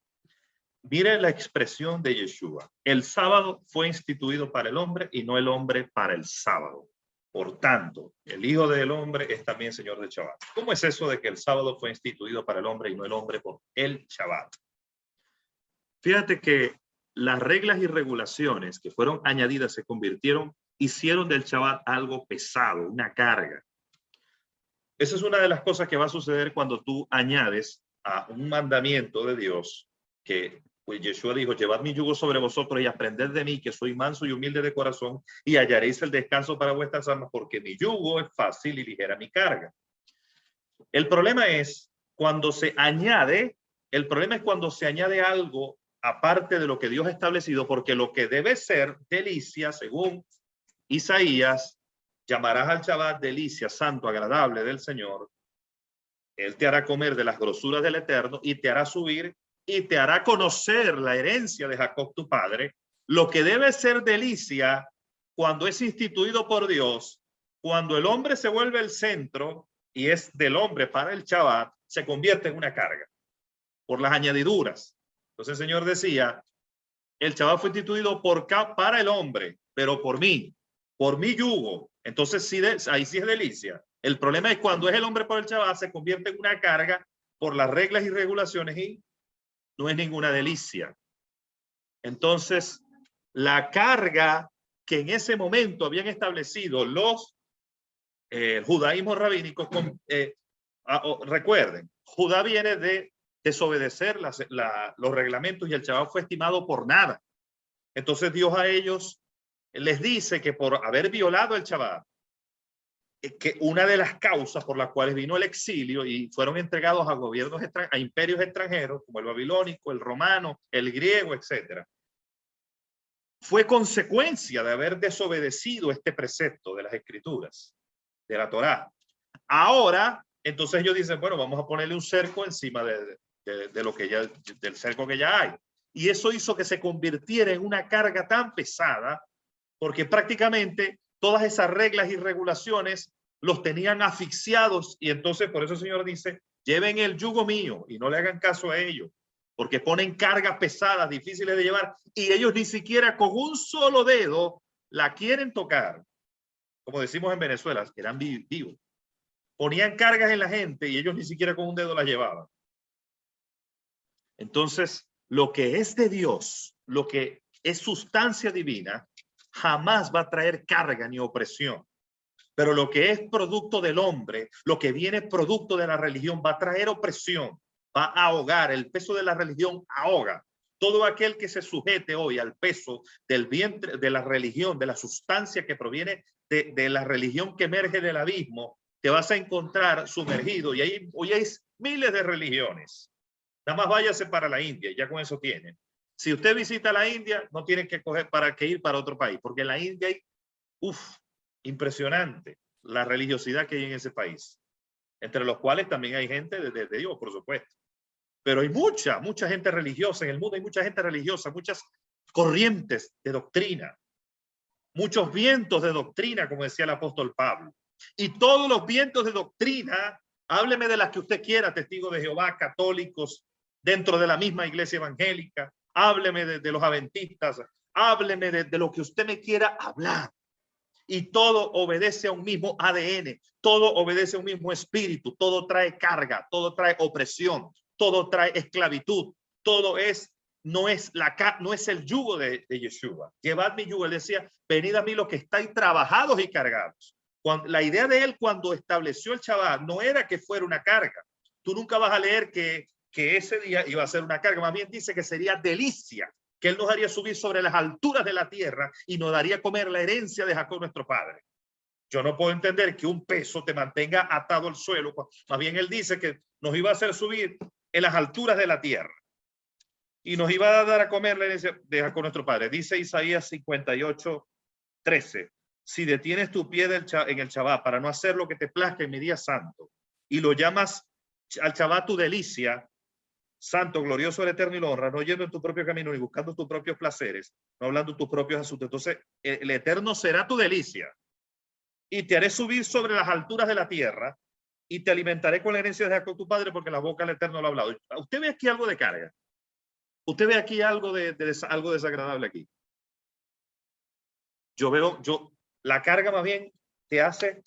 Mire la expresión de Yeshua. El sábado fue instituido para el hombre y no el hombre para el sábado. Por tanto, el Hijo del Hombre es también Señor del Shabbat. ¿Cómo es eso de que el sábado fue instituido para el hombre y no el hombre por el Shabbat? Fíjate que las reglas y regulaciones que fueron añadidas se convirtieron, hicieron del Shabbat algo pesado, una carga. Esa es una de las cosas que va a suceder cuando tú añades a un mandamiento de Dios que pues Yeshua dijo, llevad mi yugo sobre vosotros y aprended de mí, que soy manso y humilde de corazón, y hallaréis el descanso para vuestras almas, porque mi yugo es fácil y ligera mi carga. El problema es cuando se añade, algo aparte de lo que Dios ha establecido, porque lo que debe ser delicia, según Isaías, llamarás al Shabbat delicia, santo, agradable del Señor. Él te hará comer de las grosuras del Eterno y te hará subir y te hará conocer la herencia de Jacob tu padre. Lo que debe ser delicia cuando es instituido por Dios, cuando el hombre se vuelve el centro y es del hombre para el Shabbat, se convierte en una carga por las añadiduras. Entonces el Señor decía, el Shabbat fue instituido para el hombre, pero por mi yugo. Entonces sí, ahí sí es delicia. El problema es cuando es el hombre por el Shabbat, se convierte en una carga por las reglas y regulaciones y no es ninguna delicia. Entonces, la carga que en ese momento habían establecido los judaísmos rabínicos, recuerden, Judá viene de desobedecer los reglamentos y el Shabbat fue estimado por nada. Entonces Dios a ellos les dice que por haber violado el Shabbat, que una de las causas por las cuales vino el exilio y fueron entregados a gobiernos a imperios extranjeros como el babilónico, el romano, el griego, etcétera, fue consecuencia de haber desobedecido este precepto de las escrituras, de la Torá. Ahora, entonces ellos dicen, bueno, vamos a ponerle un cerco encima de lo que ya, del cerco que ya hay. Y eso hizo que se convirtiera en una carga tan pesada, porque prácticamente todas esas reglas y regulaciones los tenían asfixiados, y entonces por eso el Señor dice, lleven el yugo mío y no le hagan caso a ellos, porque ponen cargas pesadas, difíciles de llevar, y ellos ni siquiera con un solo dedo la quieren tocar, como decimos en Venezuela, que eran vivos. Ponían cargas en la gente y ellos ni siquiera con un dedo las llevaban. Entonces, lo que es de Dios, lo que es sustancia divina, jamás va a traer carga ni opresión. Pero lo que es producto del hombre, lo que viene producto de la religión, va a traer opresión, va a ahogar. El peso de la religión ahoga. Todo aquel que se sujete hoy al peso del vientre de la religión, de la sustancia que proviene de la religión que emerge del abismo, te vas a encontrar sumergido. Y hoy hay miles de religiones. Nada más váyase para la India y ya con eso tienen. Si usted visita la India, no tiene que ir para otro país, porque en la India hay, impresionante la religiosidad que hay en ese país, entre los cuales también hay gente de Dios, por supuesto. Pero hay mucha gente religiosa en el mundo, hay mucha gente religiosa, muchas corrientes de doctrina, muchos vientos de doctrina, como decía el apóstol Pablo. Y todos los vientos de doctrina, hábleme de las que usted quiera, testigos de Jehová, católicos, dentro de la misma iglesia evangélica, hábleme de los adventistas, hábleme de lo que usted me quiera hablar. Y todo obedece a un mismo ADN, todo obedece a un mismo espíritu, todo trae carga, todo trae opresión, todo trae esclavitud, todo no es el yugo de Yeshua. Llevad mi yugo, él decía, venid a mí los que estáis trabajados y cargados. La idea de él cuando estableció el Shabbat no era que fuera una carga. Tú nunca vas a leer que ese día iba a ser una carga, más bien dice que sería delicia, que él nos haría subir sobre las alturas de la tierra y nos daría comer la herencia de Jacob nuestro padre. Yo no puedo entender que un peso te mantenga atado al suelo, más bien él dice que nos iba a hacer subir en las alturas de la tierra y nos iba a dar a comer la herencia de Jacob nuestro padre. Dice Isaías 58:13, si detienes tu pie en el Shabbat para no hacer lo que te plazca en mi día santo y lo llamas al Shabbat tu delicia, santo, glorioso, el eterno y lo honra, no yendo en tu propio camino ni buscando tus propios placeres, no hablando tus propios asuntos. Entonces, el eterno será tu delicia y te haré subir sobre las alturas de la tierra y te alimentaré con la herencia de Jacob tu padre, porque la boca del eterno lo ha hablado. Usted ve aquí algo de carga. Usted ve aquí algo algo desagradable aquí. Yo veo, la carga más bien te hace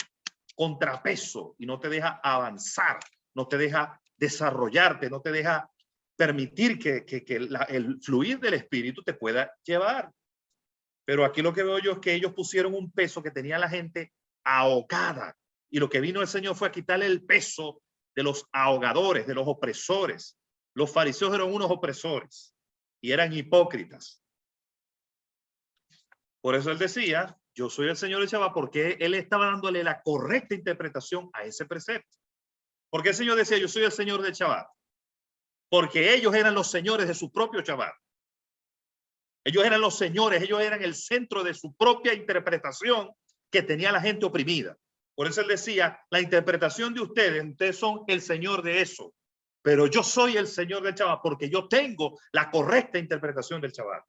contrapeso y no te deja avanzar, no te deja desarrollarte, no te deja permitir que el fluir del espíritu te pueda llevar. Pero aquí lo que veo yo es que ellos pusieron un peso que tenía la gente ahogada. Y lo que vino el Señor fue a quitarle el peso de los ahogadores, de los opresores. Los fariseos eran unos opresores y eran hipócritas. Por eso él decía, yo soy el Señor de Shabbat, porque él estaba dándole la correcta interpretación a ese precepto. Porque el Señor decía, yo soy el Señor de Shabbat. Porque ellos eran los señores de su propio Shabbat. Ellos eran los señores, ellos eran el centro de su propia interpretación que tenía la gente oprimida. Por eso él decía, la interpretación de ustedes son el Señor de eso. Pero yo soy el Señor del Shabbat porque yo tengo la correcta interpretación del Shabbat.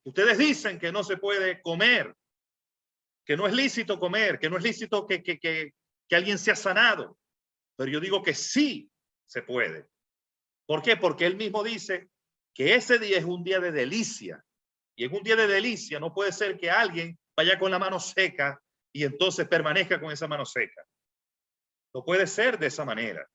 Ustedes dicen que no se puede comer, que no es lícito comer, que no es lícito que alguien sea sanado. Pero yo digo que sí se puede. ¿Por qué? Porque él mismo dice que ese día es un día de delicia. Y en un día de delicia no puede ser que alguien vaya con la mano seca y entonces permanezca con esa mano seca. No puede ser de esa manera.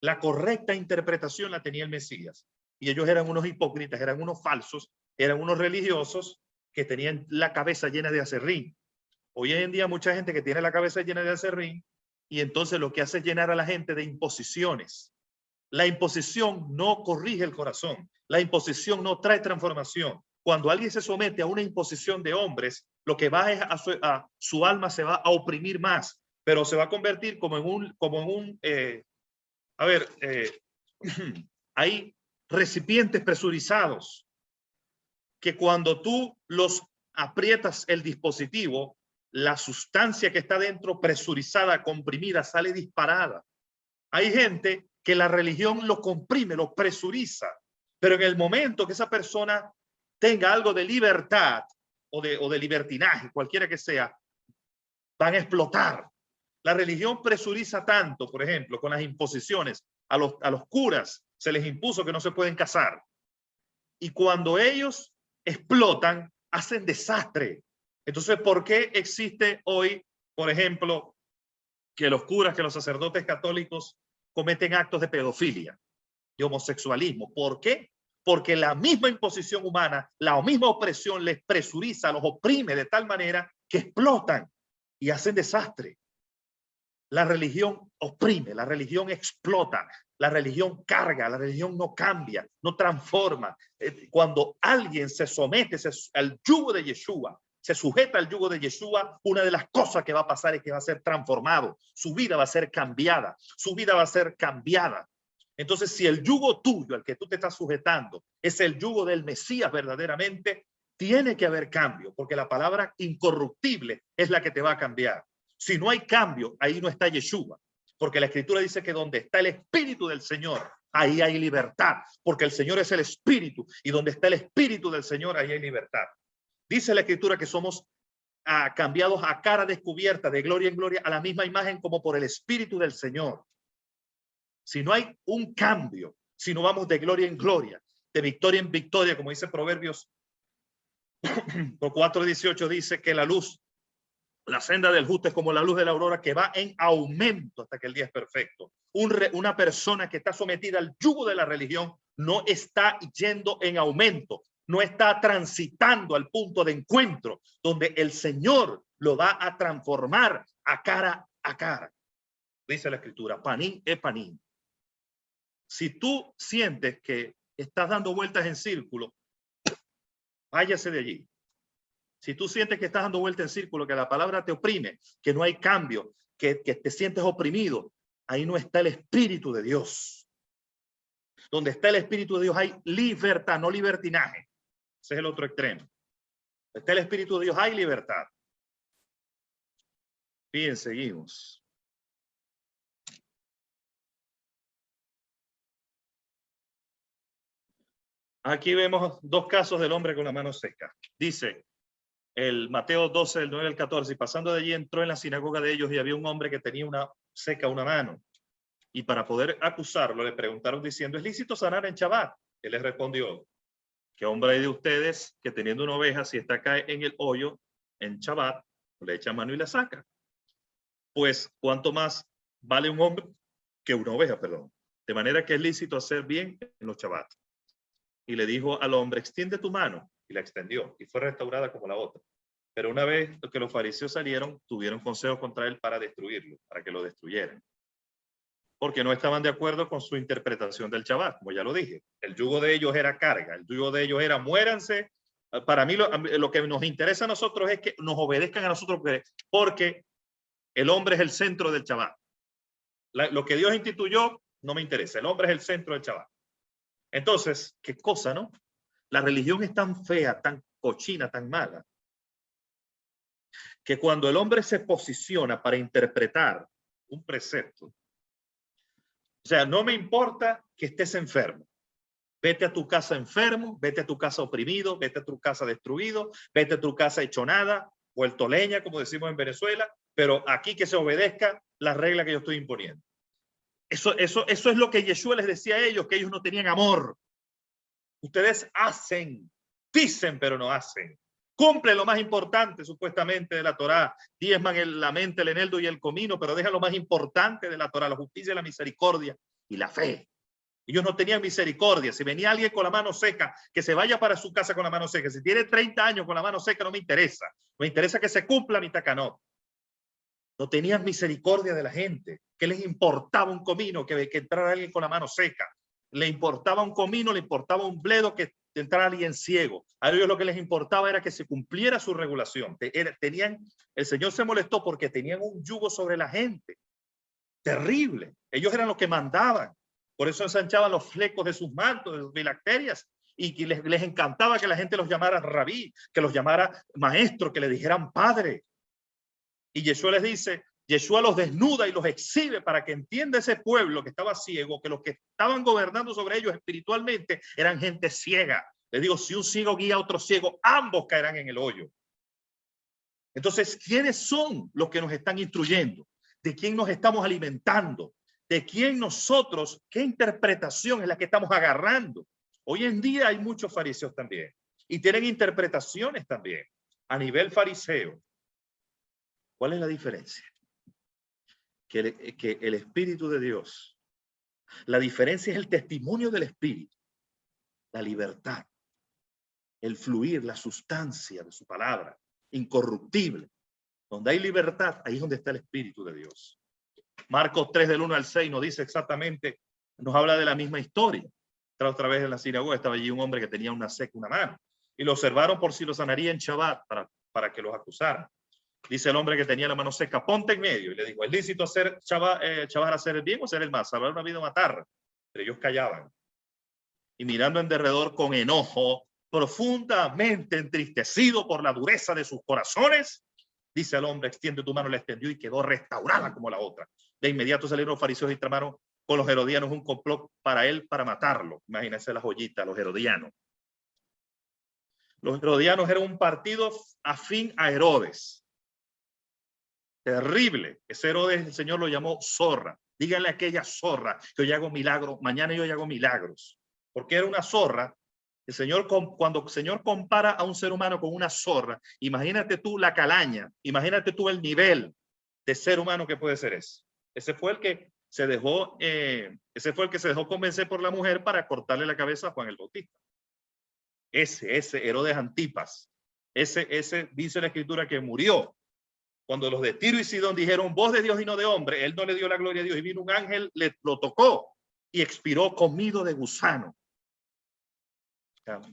La correcta interpretación la tenía el Mesías. Y ellos eran unos hipócritas, eran unos falsos, eran unos religiosos que tenían la cabeza llena de aserrín. Hoy en día mucha gente que tiene la cabeza llena de aserrín y entonces lo que hace es llenar a la gente de imposiciones. La imposición no corrige el corazón. La imposición no trae transformación. Cuando alguien se somete a una imposición de hombres, lo que va es a su alma se va a oprimir más, pero se va a convertir como en un hay recipientes presurizados que cuando tú los aprietas el dispositivo, la sustancia que está dentro presurizada, comprimida, sale disparada. Hay gente que la religión lo comprime, lo presuriza, pero en el momento que esa persona tenga algo de libertad o de libertinaje, cualquiera que sea, van a explotar. La religión presuriza tanto, por ejemplo, con las imposiciones. A los curas se les impuso que no se pueden casar. Y cuando ellos explotan, hacen desastre. Entonces, ¿por qué existe hoy, por ejemplo, que los curas, que los sacerdotes católicos cometen actos de pedofilia, de homosexualismo? ¿Por qué? Porque la misma imposición humana, la misma opresión les presuriza, los oprime de tal manera que explotan y hacen desastre. La religión oprime, la religión explota, la religión carga, la religión no cambia, no transforma. Cuando alguien se somete al yugo de Yeshua, se sujeta al yugo de Yeshua, una de las cosas que va a pasar es que va a ser transformado, su vida va a ser cambiada, su vida va a ser cambiada. Entonces, si el yugo tuyo, al que tú te estás sujetando, es el yugo del Mesías verdaderamente, tiene que haber cambio, porque la palabra incorruptible es la que te va a cambiar. Si no hay cambio, ahí no está Yeshua, porque la Escritura dice que donde está el Espíritu del Señor, ahí hay libertad, porque el Señor es el Espíritu, y donde está el Espíritu del Señor, ahí hay libertad. Dice la Escritura que somos cambiados a cara descubierta, de gloria en gloria, a la misma imagen como por el Espíritu del Señor. Si no hay un cambio, si no vamos de gloria en gloria, de victoria en victoria, como dice Proverbios 4:18, dice que la senda del justo es como la luz de la aurora que va en aumento hasta que el día es perfecto. Una persona que está sometida al yugo de la religión no está yendo en aumento, no está transitando al punto de encuentro donde el Señor lo va a transformar a cara a cara. Dice la Escritura, panín es panín. Si tú sientes que estás dando vueltas en círculo, váyase de allí. Si tú sientes que estás dando vueltas en círculo, que la palabra te oprime, que no hay cambio, que te sientes oprimido, ahí no está el Espíritu de Dios. Donde está el Espíritu de Dios hay libertad, no libertinaje. Ese es el otro extremo. Donde está el Espíritu de Dios hay libertad. Bien, seguimos. Aquí vemos dos casos del hombre con la mano seca. Dice el Mateo 12, del 9 al 14, y pasando de allí entró en la sinagoga de ellos y había un hombre que tenía una mano. Y para poder acusarlo le preguntaron diciendo, ¿es lícito sanar en Shabbat? Él les respondió, ¿qué hombre hay de ustedes que teniendo una oveja, si esta cae en el hoyo en Shabbat, le echa mano y la saca? Pues, ¿cuánto más vale un hombre que una oveja, perdón? De manera que es lícito hacer bien en los Shabbat. Y le dijo al hombre, extiende tu mano. Y la extendió y fue restaurada como la otra. Pero una vez que los fariseos salieron, tuvieron consejo contra él para destruirlo, para que lo destruyeran. Porque no estaban de acuerdo con su interpretación del Shabbat, como ya lo dije. El yugo de ellos era carga, el yugo de ellos era muéranse. Para mí lo que nos interesa a nosotros es que nos obedezcan a nosotros, porque el hombre es el centro del Shabbat. Lo que Dios instituyó no me interesa, el hombre es el centro del Shabbat. Entonces, qué cosa, ¿no? La religión es tan fea, tan cochina, tan mala, que cuando el hombre se posiciona para interpretar un precepto, o sea, no me importa que estés enfermo. Vete a tu casa enfermo, vete a tu casa oprimido, vete a tu casa destruido, vete a tu casa hecho nada, vuelto leña, como decimos en Venezuela, pero aquí que se obedezca la regla que yo estoy imponiendo. Eso es lo que Yeshua les decía a ellos, que ellos no tenían amor. Ustedes hacen, dicen, pero no hacen. Cumplen lo más importante, supuestamente, de la Torá. Diezman la mente, el eneldo y el comino, pero dejan lo más importante de la Torá, la justicia, la misericordia y la fe. Ellos no tenían misericordia. Si venía alguien con la mano seca, que se vaya para su casa con la mano seca. Si tiene 30 años con la mano seca, no me interesa. Me interesa que se cumpla mi tacanot. No tenían misericordia de la gente. ¿Qué les importaba un comino que entrara alguien con la mano seca? Le importaba un comino, le importaba un bledo que entrara alguien ciego. A ellos lo que les importaba era que se cumpliera su regulación. El Señor se molestó porque tenían un yugo sobre la gente. Terrible. Ellos eran los que mandaban. Por eso ensanchaban los flecos de sus mantos, de sus filacterias, y que les encantaba que la gente los llamara rabí, que los llamara maestro, que le dijeran padre. Y Yeshua les dice, Yeshua los desnuda y los exhibe para que entienda ese pueblo que estaba ciego, que los que estaban gobernando sobre ellos espiritualmente eran gente ciega. Les digo, si un ciego guía a otro ciego, ambos caerán en el hoyo. Entonces, ¿quiénes son los que nos están instruyendo? ¿De quién nos estamos alimentando? ¿De quién nosotros, qué interpretación es la que estamos agarrando? Hoy en día hay muchos fariseos también y tienen interpretaciones también a nivel fariseo. ¿Cuál es la diferencia? Que el Espíritu de Dios, la diferencia es el testimonio del Espíritu, la libertad, el fluir, la sustancia de su palabra, incorruptible. Donde hay libertad, ahí es donde está el Espíritu de Dios. Marcos 3 del 1 al 6 nos dice exactamente, nos habla de la misma historia. Otra vez en la sinagoga estaba allí un hombre que tenía una seca, una mano, y lo observaron por si lo sanaría en Shabbat para que los acusaran. Dice el hombre que tenía la mano seca, ponte en medio. Y le dijo, ¿es lícito hacer Shabbat hacer el bien o hacer el mal? Salvar una vida o matar. Pero ellos callaban. Y mirando en derredor con enojo, profundamente entristecido por la dureza de sus corazones, dice el hombre, extiende tu mano, la extendió y quedó restaurada como la otra. De inmediato salieron los fariseos y tramaron con los herodianos un complot para él, para matarlo. Imagínense la joyita, los herodianos. Los herodianos eran un partido afín a Herodes. Terrible. Ese Herodes, el Señor lo llamó zorra. Díganle a aquella zorra que hoy hago milagros, mañana yo hago milagros. Porque era una zorra. El Señor, cuando el Señor compara a un ser humano con una zorra, imagínate tú la calaña, imagínate tú el nivel de ser humano que puede ser ese. Ese fue el que se dejó convencer por la mujer para cortarle la cabeza a Juan el Bautista. Ese Herodes Antipas, ese dice la Escritura que murió. Cuando los de Tiro y Sidón dijeron voz de Dios y no de hombre, él no le dio la gloria a Dios y vino un ángel, lo tocó y expiró comido de gusano.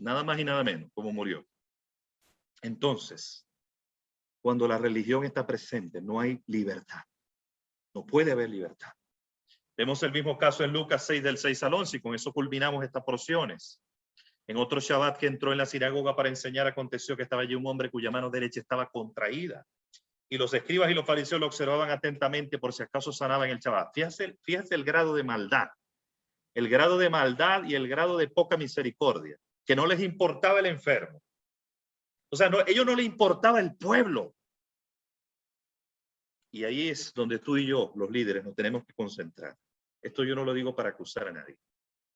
Nada más y nada menos, como murió. Entonces, cuando la religión está presente, no hay libertad. No puede haber libertad. Vemos el mismo caso en Lucas 6 del 6 al 11 y con eso culminamos estas porciones. En otro Shabbat que entró en la sinagoga para enseñar, aconteció que estaba allí un hombre cuya mano derecha estaba contraída. Y los escribas y los fariseos lo observaban atentamente por si acaso sanaba en el Shabbat. Fíjate el grado de maldad. El grado de maldad y el grado de poca misericordia. Que no les importaba el enfermo. O sea, ellos no les importaba el pueblo. Y ahí es donde tú y yo, los líderes, nos tenemos que concentrar. Esto yo no lo digo para acusar a nadie.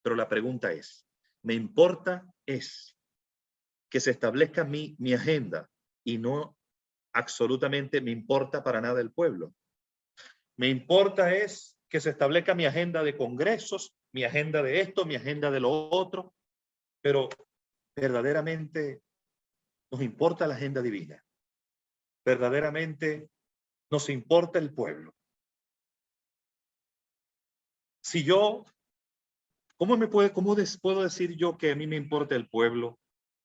Pero la pregunta es, Me importa es que se establezca mi agenda y no absolutamente me importa para nada el pueblo. Me importa es que se establezca mi agenda de congresos, mi agenda de esto, mi agenda de lo otro, pero verdaderamente nos importa la agenda divina. Verdaderamente nos importa el pueblo. Si yo, ¿cómo puedo decir yo que a mí me importa el pueblo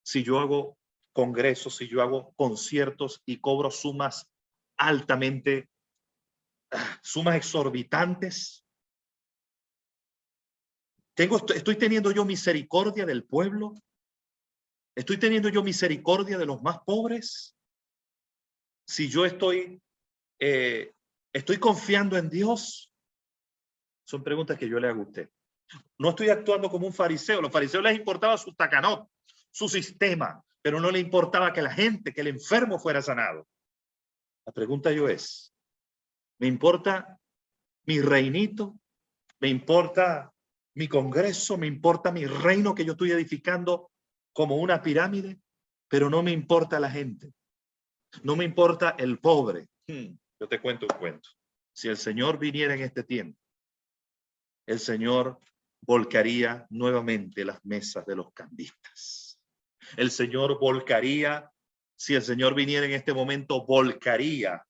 si yo hago congresos, si yo hago conciertos y cobro sumas altamente, sumas exorbitantes? ¿Estoy teniendo yo misericordia del pueblo? ¿Estoy teniendo yo misericordia de los más pobres? Si yo estoy confiando en Dios. Son preguntas que yo le hago a usted. No estoy actuando como un fariseo. Los fariseos les importaba su tacanot, su sistema, pero no le importaba que la gente, que el enfermo fuera sanado. La pregunta yo es, ¿me importa mi reinito? ¿Me importa mi congreso? ¿Me importa mi reino que yo estoy edificando como una pirámide? Pero no me importa la gente. No me importa el pobre. Yo te cuento un cuento. Si el Señor viniera en este tiempo, el Señor volcaría nuevamente las mesas de los cambistas. El Señor volcaría, si el Señor viniera en este momento, volcaría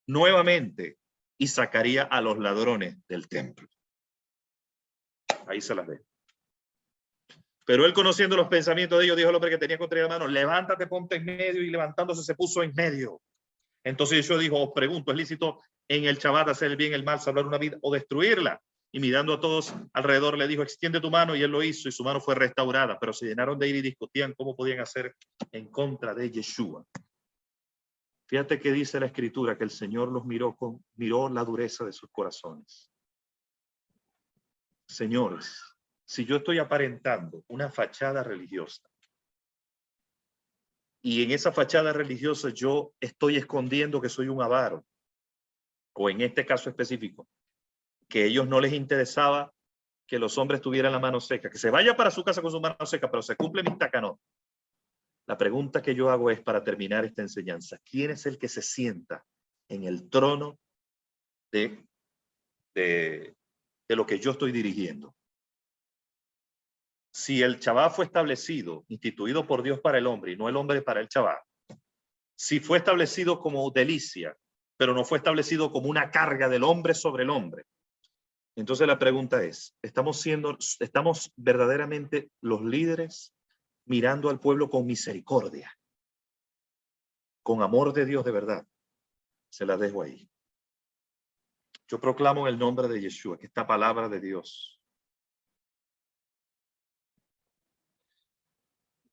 nuevamente y sacaría a los ladrones del templo. Ahí se las ve. Pero él, conociendo los pensamientos de ellos, dijo al hombre que tenía contra la mano, levántate, ponte en medio, y levantándose se puso en medio. Entonces yo dijo, os pregunto, ¿es lícito en el Shabbat hacer el bien, el mal, salvar una vida o destruirla? Y mirando a todos alrededor le dijo, extiende tu mano, y él lo hizo y su mano fue restaurada. Pero se llenaron de ira y discutían cómo podían hacer en contra de Yeshua. Fíjate que dice la escritura que el Señor los miró la dureza de sus corazones. Señores, si yo estoy aparentando una fachada religiosa y en esa fachada religiosa yo estoy escondiendo que soy un avaro, o en este caso específico, que a ellos no les interesaba que los hombres tuvieran la mano seca, que se vaya para su casa con su mano seca, pero se cumple mi tacanot. La pregunta que yo hago es, para terminar esta enseñanza, ¿quién es el que se sienta en el trono de lo que yo estoy dirigiendo? Si el Shabbat fue establecido, instituido por Dios para el hombre y no el hombre para el Shabbat, si fue establecido como delicia, pero no fue establecido como una carga del hombre sobre el hombre, entonces la pregunta es, ¿estamos verdaderamente los líderes mirando al pueblo con misericordia, con amor de Dios de verdad? Se la dejo ahí. Yo proclamo en el nombre de Yeshua que esta palabra de Dios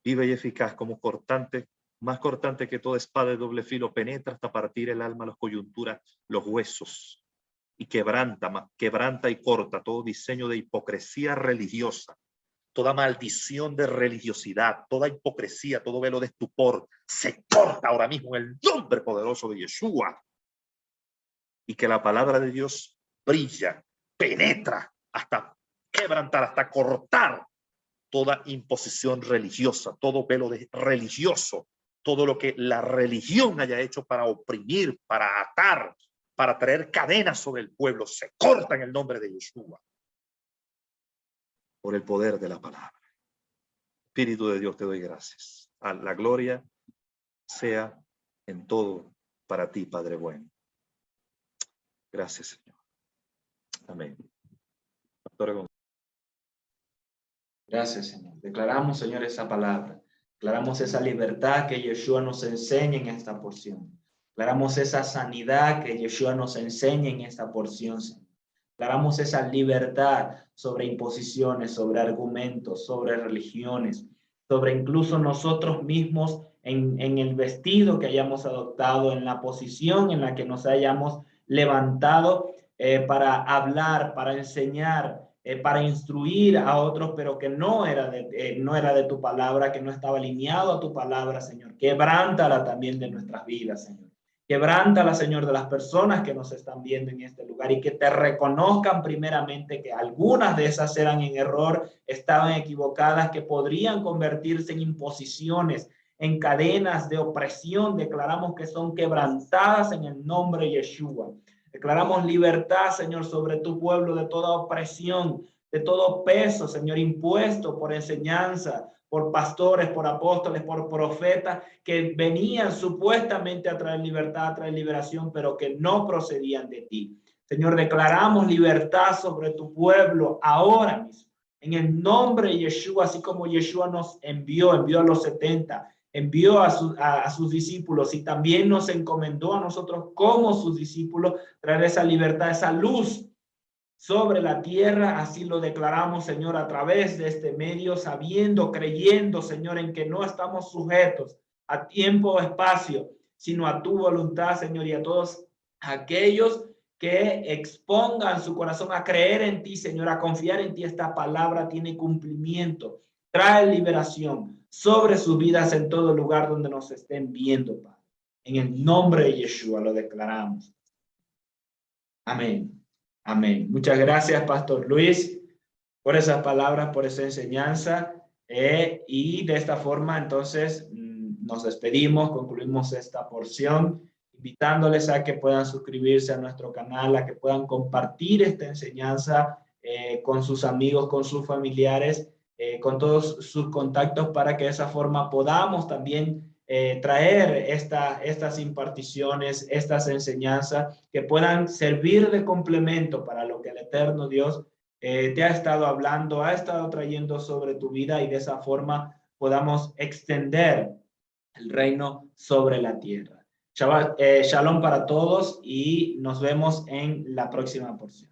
viva y eficaz, como cortante, más cortante que toda espada de doble filo, penetra hasta partir el alma, las coyunturas, los huesos, y quebranta y corta todo diseño de hipocresía religiosa, toda maldición de religiosidad, toda hipocresía, todo velo de estupor, se corta ahora mismo en el nombre poderoso de Yeshua. Y que la palabra de Dios brilla, penetra hasta quebrantar, hasta cortar toda imposición religiosa, todo velo de religioso, todo lo que la religión haya hecho para oprimir, para atar, para traer cadenas sobre el pueblo, se corta en el nombre de Yeshua. Por el poder de la palabra. Espíritu de Dios, te doy gracias. A la gloria sea en todo para ti, Padre bueno. Gracias, Señor. Amén. Pastora González. Gracias, Señor. Declaramos, Señor, esa palabra. Declaramos esa libertad que Yeshua nos enseña en esta porción. Declaramos esa sanidad que Yeshua nos enseña en esta porción, Señor. Declaramos esa libertad sobre imposiciones, sobre argumentos, sobre religiones, sobre incluso nosotros mismos en el vestido que hayamos adoptado, en la posición en la que nos hayamos levantado para hablar, para enseñar, para instruir a otros, pero que no era de tu palabra, que no estaba alineado a tu palabra, Señor. Quebrántala también de nuestras vidas, Señor. Quebrántala, Señor, de las personas que nos están viendo en este lugar y que te reconozcan primeramente que algunas de esas eran en error, estaban equivocadas, que podrían convertirse en imposiciones, en cadenas de opresión. Declaramos que son quebrantadas en el nombre de Yeshua. Declaramos libertad, Señor, sobre tu pueblo de toda opresión, de todo peso, Señor, impuesto por enseñanza, por pastores, por apóstoles, por profetas, que venían supuestamente a traer libertad, a traer liberación, pero que no procedían de ti. Señor, declaramos libertad sobre tu pueblo ahora mismo, en el nombre de Yeshua, así como Yeshua nos envió a los 70, envió a sus discípulos y también nos encomendó a nosotros como sus discípulos traer esa libertad, esa luz sobre la tierra. Así lo declaramos, Señor, a través de este medio, sabiendo, creyendo, Señor, en que no estamos sujetos a tiempo o espacio, sino a tu voluntad, Señor, y a todos aquellos que expongan su corazón a creer en ti, Señor, a confiar en ti. Esta palabra tiene cumplimiento, trae liberación sobre sus vidas en todo lugar donde nos estén viendo, Padre. En el nombre de Yeshua lo declaramos. Amén. Amén. Muchas gracias, Pastor Luis, por esas palabras, por esa enseñanza. Y de esta forma, entonces, nos despedimos, concluimos esta porción, invitándoles a que puedan suscribirse a nuestro canal, a que puedan compartir esta enseñanza con sus amigos, con sus familiares, con todos sus contactos, para que de esa forma podamos también traer estas imparticiones, estas enseñanzas que puedan servir de complemento para lo que el eterno Dios te ha estado hablando, ha estado trayendo sobre tu vida, y de esa forma podamos extender el reino sobre la tierra. Shalom para todos y nos vemos en la próxima porción.